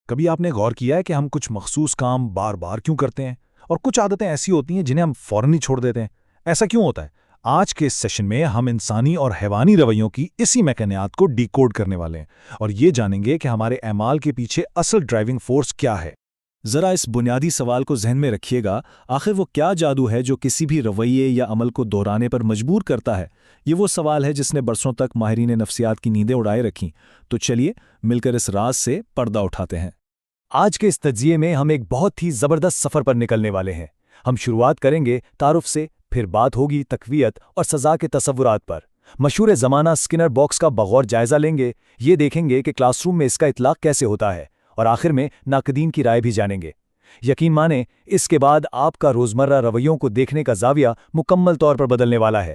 کبھی آپ نے غور کیا ہے کہ ہم کچھ مخصوص کام بار بار کیوں کرتے ہیں اور کچھ عادتیں ایسی ہوتی ہیں جنہیں ہم فوراً ہی چھوڑ دیتے ہیں؟ ایسا کیوں ہوتا ہے؟ آج کے اس سیشن میں ہم انسانی اور حیوانی رویوں کی اسی میکانیات کو ڈی کوڈ کرنے والے ہیں اور یہ جانیں گے کہ ہمارے اعمال کے پیچھے اصل ڈرائیونگ فورس کیا ہے۔ ذرا اس بنیادی سوال کو ذہن میں رکھیے گا، آخر وہ کیا جادو ہے جو کسی بھی رویے یا عمل کو دہرانے پر مجبور کرتا ہے؟ یہ وہ سوال ہے جس نے برسوں تک ماہرین نفسیات کی نیندیں اڑائے رکھیں۔ تو چلیے مل کر اس راز سے پردہ اٹھاتے ہیں۔ آج کے اس تجزیے میں ہم ایک بہت ہی زبردست سفر پر نکلنے والے ہیں۔ ہم شروعات کریں گے تعارف سے، پھر بات ہوگی تقویت اور سزا کے تصورات پر۔ مشہور زمانہ سکنر باکس کا بغور جائزہ لیں گے، یہ دیکھیں گے کہ کلاس روم میں اس کا اطلاق کیسے ہوتا ہے، اور آخر میں ناقدین کی رائے بھی جانیں گے۔ یقین مانیں اس کے بعد آپ کا روزمرہ رویوں کو دیکھنے کا زاویہ مکمل طور پر بدلنے والا ہے۔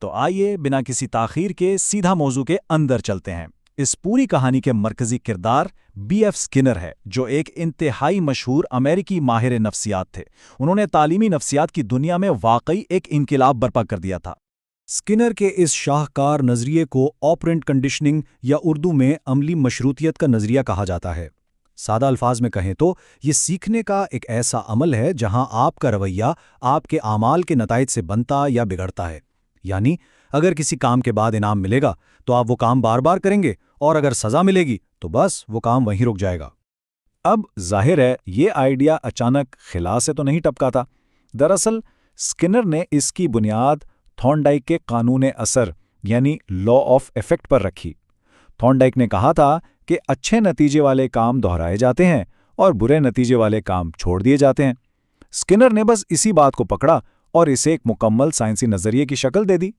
تو آئیے بنا کسی تاخیر کے سیدھا موضوع کے اندر چلتے ہیں۔ اس پوری کہانی کے مرکزی کردار بی ایف سکنر ہے، جو ایک انتہائی مشہور امریکی ماہر نفسیات تھے۔ انہوں نے تعلیمی نفسیات کی دنیا میں واقعی ایک انقلاب برپا کر دیا تھا۔ سکنر کے اس شاہکار نظریے کو آپرینٹ کنڈیشننگ یا اردو میں عملی مشروطیت کا نظریہ کہا جاتا ہے۔ سادہ الفاظ میں کہیں تو یہ سیکھنے کا ایک ایسا عمل ہے جہاں آپ کا رویہ آپ کے اعمال کے نتائج سے بنتا یا بگڑتا ہے۔ یعنی اگر کسی کام کے بعد انعام ملے گا تو آپ وہ کام بار بار کریں گے، اور اگر سزا ملے گی تو بس وہ کام وہیں رک جائے گا۔ اب ظاہر ہے یہ آئیڈیا اچانک خلا سے تو نہیں ٹپکا تھا۔ دراصل سکنر نے اس کی بنیاد تھورنڈائک کے قانون اثر یعنی لا آف ایفیکٹ پر رکھی۔ تھورنڈائک نے کہا تھا کہ اچھے نتیجے والے کام دہرائے جاتے ہیں اور برے نتیجے والے کام چھوڑ دیے جاتے ہیں۔ سکنر نے بس اسی بات کو پکڑا اور اسے ایک مکمل سائنسی نظریے کی شکل دے دی۔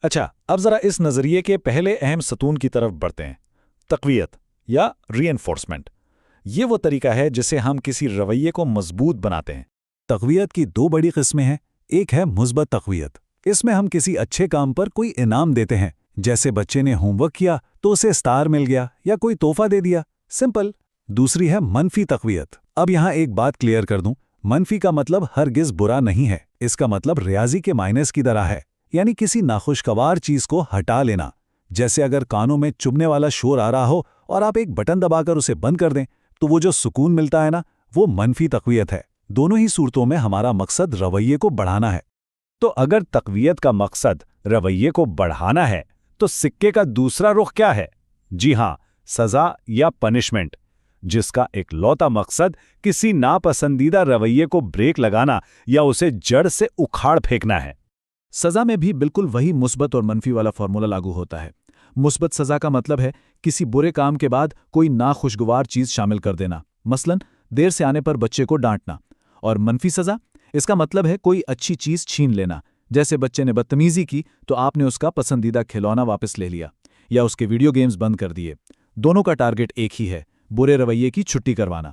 اچھا، اب ذرا اس نظریے کے پہلے اہم ستون کی طرف بڑھتے ہیں، تقویت یا ری انفورسمنٹ۔ یہ وہ طریقہ ہے جسے ہم کسی رویے کو مضبوط بناتے ہیں۔ تقویت کی دو بڑی قسمیں ہیں۔ ایک ہے مثبت تقویت، اس میں ہم کسی اچھے کام پر کوئی انعام دیتے ہیں، جیسے بچے نے ہوم ورک کیا تو اسے اسٹار مل گیا یا کوئی تحفہ دے دیا، سمپل۔ دوسری ہے منفی تقویت۔ اب یہاں ایک بات کلیئر کر دوں، منفی کا مطلب ہرگز برا نہیں ہے، اس کا مطلب ریاضی کے مائنس کی طرح ہے، یعنی کسی ناخوشگوار چیز کو ہٹا لینا۔ جیسے اگر کانوں میں چبھنے والا شور آ رہا ہو اور آپ ایک بٹن دبا کر اسے بند کر دیں تو وہ جو سکون ملتا ہے نا، وہ منفی تقویت ہے۔ دونوں ہی صورتوں میں ہمارا مقصد رویے کو بڑھانا ہے۔ تو اگر تقویت کا مقصد رویے کو بڑھانا ہے تو سکے کا دوسرا رخ کیا ہے؟ جی ہاں، سزا یا پنشمنٹ، جس کا اکلوتا مقصد کسی ناپسندیدہ رویے کو بریک لگانا یا اسے جڑ سے اکھاڑ پھینکنا ہے۔ سزا میں بھی بالکل وہی مثبت اور منفی والا فارمولا لاگو ہوتا ہے۔ مثبت سزا کا مطلب ہے کسی برے کام کے بعد کوئی ناخوشگوار چیز شامل کر دینا، مثلا دیر سے آنے پر بچے کو ڈانٹنا۔ اور منفی سزا، اس کا مطلب ہے کوئی اچھی چیز چھین لینا، جیسے بچے نے بدتمیزی کی تو آپ نے اس کا پسندیدہ کھلونا واپس لے لیا یا اس کے ویڈیو گیمز بند کر دیے۔ دونوں کا ٹارگٹ ایک ہی ہے، برے رویے کی چھٹی کروانا۔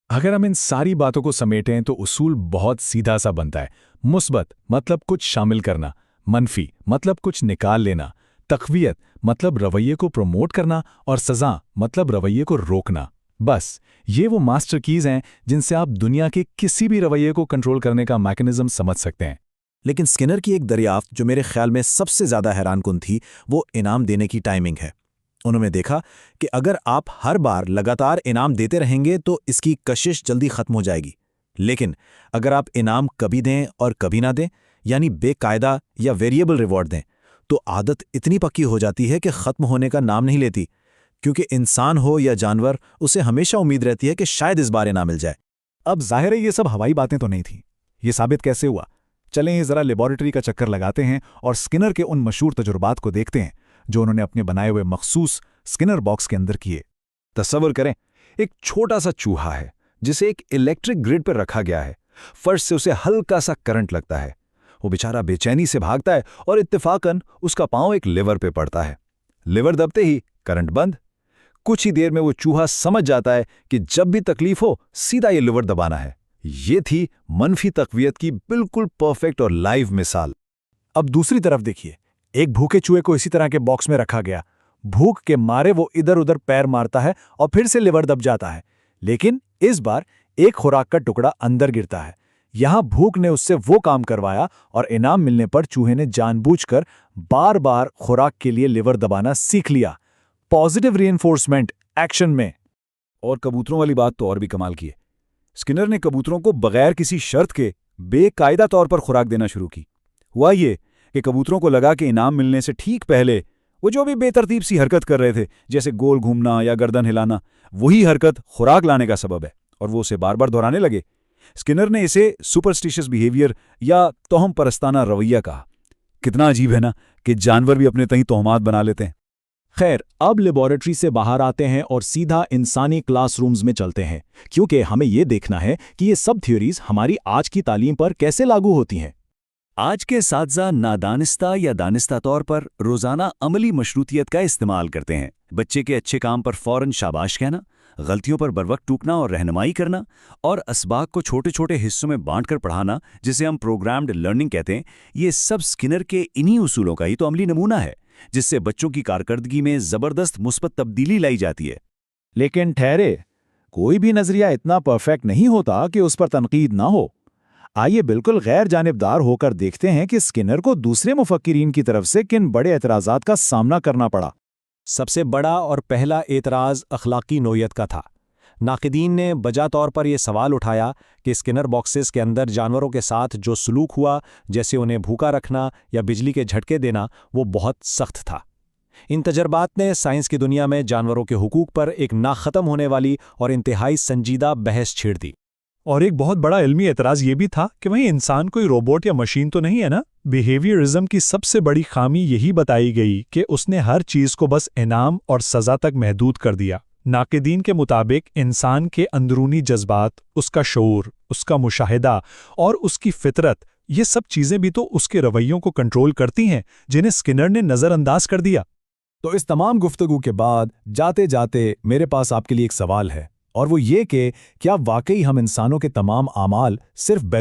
اگر ہم ان ساری باتوں کو سمیٹیں تو اصول بہت سیدھا سا بنتا ہے۔ مثبت مطلب کچھ شامل کرنا، منفی مطلب کچھ نکال لینا، تقویت مطلب رویے کو پروموٹ کرنا، اور سزا مطلب رویے کو روکنا۔ بس یہ وہ ماسٹر کیز ہیں جن سے آپ دنیا کے کسی بھی رویے کو کنٹرول کرنے کا میکانزم سمجھ سکتے ہیں۔ لیکن سکنر کی ایک دریافت جو میرے خیال میں سب سے زیادہ حیران کن تھی، وہ انعام دینے کی ٹائمنگ ہے۔ انہوں نے دیکھا کہ اگر آپ ہر بار لگاتار انعام دیتے رہیں گے تو اس کی کشش جلدی ختم ہو جائے گی، لیکن اگر آپ انعام کبھی دیں اور کبھی نہ دیں، یعنی بے قاعدہ یا ویریبل ریوارڈ دیں، تو عادت اتنی پکی ہو جاتی ہے کہ ختم ہونے کا نام نہیں لیتی، کیونکہ انسان ہو یا جانور، اسے ہمیشہ امید رہتی ہے کہ شاید اس بار انعام مل جائے۔ اب ظاہر ہے یہ سب ہوائی باتیں تو نہیں تھیں، یہ ثابت کیسے ہوا؟ چلیں ذرا لیبارٹری کا چکر لگاتے ہیں اور سکنر کے ان مشہور تجربات کو دیکھتے ہیں جو انہوں نے اپنے بنائے ہوئے مخصوص سکنر باکس کے اندر کیے۔ تصور کریں، ایک چھوٹا سا چوہا ہے جسے ایک الیکٹرک گرڈ پر رکھا گیا ہے۔ فرش سے اسے ہلکا سا کرنٹ لگتا ہے، وہ بیچارہ بے چینی سے بھاگتا ہے اور اتفاقاً اس کا پاؤں ایک لیور پہ پڑتا ہے۔ لیور دبتے ہی کرنٹ بند۔ کچھ ہی دیر میں وہ چوہا سمجھ جاتا ہے کہ جب بھی تکلیف ہو سیدھا یہ لیور دبانا ہے۔ یہ تھی منفی تقویت کی بالکل پرفیکٹ اور لائیو مثال۔ اب دوسری طرف دیکھیے، ایک بھوکے چوہے کو اسی طرح کے باکس میں رکھا گیا۔ بھوک کے مارے وہ ادھر ادھر پیر مارتا ہے اور پھر سے لیور دب جاتا ہے، لیکن اس بار ایک خوراک کا ٹکڑا اندر گرتا ہے۔ یہاں بھوک نے اس سے وہ کام کروایا اور انعام ملنے پر چوہے نے جان بوجھ کر بار بار خوراک کے لیے لیور دبانا سیکھ لیا۔ پازیٹیو ری انفورسمنٹ ایکشن میں۔ اور کبوتروں والی بات تو اور بھی کمال کی ہے۔ اسکنر نے کبوتروں کو بغیر کسی شرط کے بے قاعدہ طور پر خوراک دینا شروع کی۔ ہوا یہ کہ کبوتروں کو لگا کہ انعام ملنے سے ٹھیک پہلے وہ جو بھی بے ترتیب سی حرکت کر رہے تھے، جیسے گول گھومنا یا گردن ہلانا، وہی حرکت خوراک لانے کا سبب ہے، اور وہ اسے بار بار دہرانے لگے۔ اسکنر نے اسے سپرسٹیشس بیہیویئر یا توہم پرستانہ رویہ کہا۔ کتنا عجیب ہے نا کہ جانور بھی اپنے تئیں توہمات بنا لیتے ہیں۔ خیر، اب لیبارٹری سے باہر آتے ہیں اور سیدھا انسانی کلاس رومز میں چلتے ہیں، کیونکہ ہمیں یہ دیکھنا ہے کہ یہ سب تھیوریز ہماری آج کی تعلیم پر کیسے لاگو ہوتی ہیں۔ آج کے اساتذہ نادانستہ یا دانستہ طور پر روزانہ عملی مشروطیت کا استعمال کرتے ہیں۔ بچے کے اچھے کام پر فوراً شاباش کہنا، غلطیوں پر بروقت ٹوکنا اور رہنمائی کرنا، اور اسباق کو چھوٹے چھوٹے حصوں میں بانٹ کر پڑھانا، جسے ہم پروگرامڈ لرننگ کہتے ہیں، یہ سب اسکنر کے انہی اصولوں کا ہی تو عملی نمونہ ہے، جس سے بچوں کی کارکردگی میں زبردست مثبت تبدیلی لائی جاتی ہے۔ لیکن ٹھہرے، کوئی بھی نظریہ اتنا پرفیکٹ نہیں ہوتا کہ اس پر تنقید نہ ہو۔ آئیے بالکل غیر جانبدار ہو کر دیکھتے ہیں کہ اسکنر کو دوسرے مفکرین کی طرف سے کن بڑے اعتراضات کا سامنا کرنا پڑا۔ سب سے بڑا اور پہلا اعتراض اخلاقی نوعیت کا تھا۔ ناقدین نے بجا طور پر یہ سوال اٹھایا کہ اسکنر باکسز کے اندر جانوروں کے ساتھ جو سلوک ہوا، جیسے انہیں بھوکا رکھنا یا بجلی کے جھٹکے دینا، وہ بہت سخت تھا۔ ان تجربات نے سائنس کی دنیا میں جانوروں کے حقوق پر ایک نہ ختم ہونے والی اور انتہائی سنجیدہ بحث چھیڑ دی۔ اور ایک بہت بڑا علمی اعتراض یہ بھی تھا کہ وہیں انسان کوئی روبوٹ یا مشین تو نہیں ہے نا۔ بیہیویئرزم کی سب سے بڑی خامی یہی بتائی گئی کہ اس نے ہر چیز کو بس انعام اور سزا تک محدود کر دیا۔ ناقدین کے مطابق انسان کے اندرونی جذبات، اس کا شعور، اس کا مشاہدہ اور اس کی فطرت، یہ سب چیزیں بھی تو اس کے رویوں کو کنٹرول کرتی ہیں، جنہیں اسکنر نے نظر انداز کر دیا۔ تو اس تمام گفتگو کے بعد جاتے جاتے میرے پاس آپ کے لیے ایک سوال ہے، اور وہ یہ کہ کیا واقعی ہم انسانوں کے تمام اعمال صرف بیرون